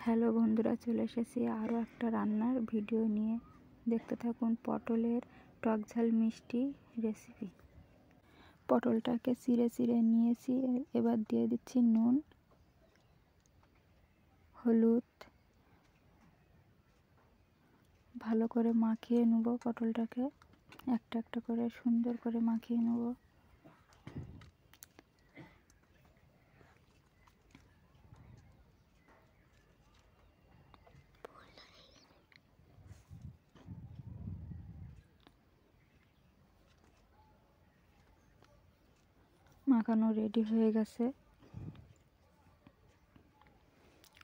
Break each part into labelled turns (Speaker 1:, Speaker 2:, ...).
Speaker 1: Hello বন্ধুরা, চলে এসেছি আরও একটা রান্নার ভিডিও নিয়ে। দেখতে থাকুন পটলের টক ঝাল মিষ্টি রেসিপি। পটলটাকে চিড়ে চিড়ে নিয়েছি। এবার দিয়ে দিচ্ছি নুন, হলুদ। ভালো করে মাখিয়ে নেব পটলটাকে, একটা একটা করে সুন্দর করে মাখিয়ে নেব। মাখানো রেডি হয়ে গেছে।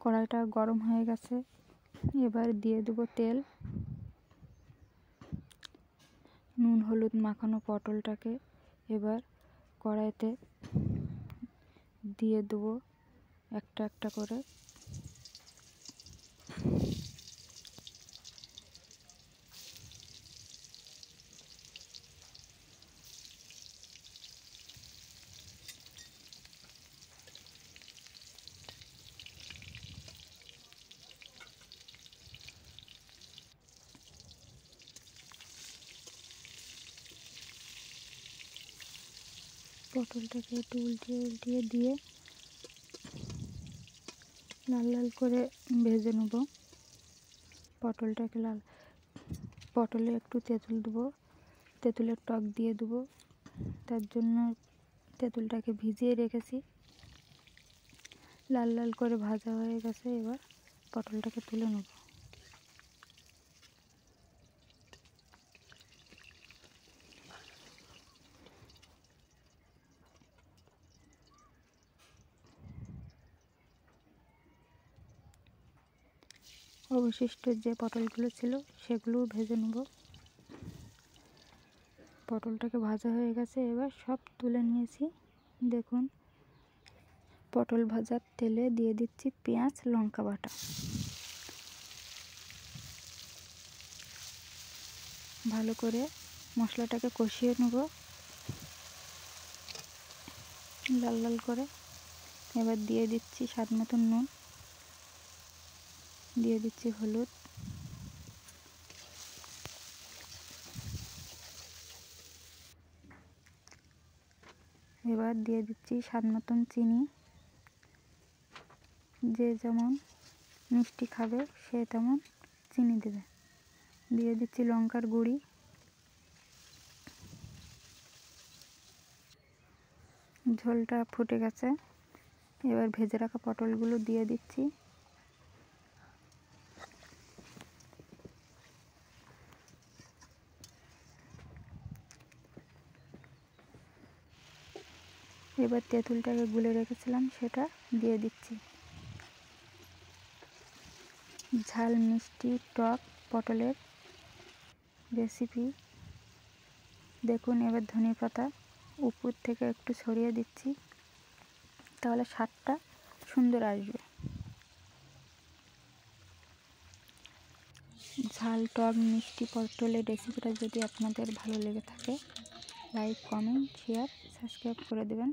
Speaker 1: কড়াইটা গরম হয়ে গেছে। এবার দিয়ে দেবো তেল। নুন হলুদ মাখানো পটলটাকে এবার কড়াইতে দিয়ে দেবো একটা একটা করে। পটলটাকে একটু উল্টিয়ে উল্টিয়ে দিয়ে লাল লাল করে ভেজে নেব পটলটাকে। পটলে একটু তেঁতুল দেবো, তেঁতুলের টক দিয়ে দেবো। তার জন্য তেঁতুলটাকে ভিজিয়ে রেখেছি। লাল লাল করে ভাজা হয়ে গেছে। এবার পটলটাকে তুলে নেব। অবশিষ্ট যে পটলগুলো ছিল সেগুলোও ভেজে নেব। পটলটাকে ভাজা হয়ে গেছে। এবার সব তুলে নিয়েছি। দেখুন, পটল ভাজার তেলে দিয়ে দিচ্ছি পেঁয়াজ লঙ্কা বাটা। ভালো করে মশলাটাকে কষিয়ে নেব লাল লাল করে। এবার দিয়ে দিচ্ছি স্বাদ মতন নুন, দিয়ে দিচ্ছি হলুদ, এবার দিয়ে দিচ্ছি স্বাদ মতন চিনি। যে যেমন মিষ্টি খাবে সে তেমন চিনি দেবে। দিয়ে দিচ্ছি লঙ্কার গুঁড়ি। ঝোলটা ফুটে গেছে। এবার ভেজে রাখা পটলগুলো দিয়ে দিচ্ছি। এবার তেঁতুলটাকে গুলে রেখেছিলাম সেটা দিয়ে দিচ্ছি। ঝাল মিষ্টি টক পটলের রেসিপি। দেখুন, এবার ধনে পাতা উপর থেকে একটু ছড়িয়ে দিচ্ছি, তাহলে স্বাদটা সুন্দর আসবে। ঝাল টক মিষ্টি পটলের রেসিপিটা যদি আপনাদের ভালো লেগে থাকে, লাইক কমেন্ট শেয়ার সাবস্ক্রাইব করে দেবেন।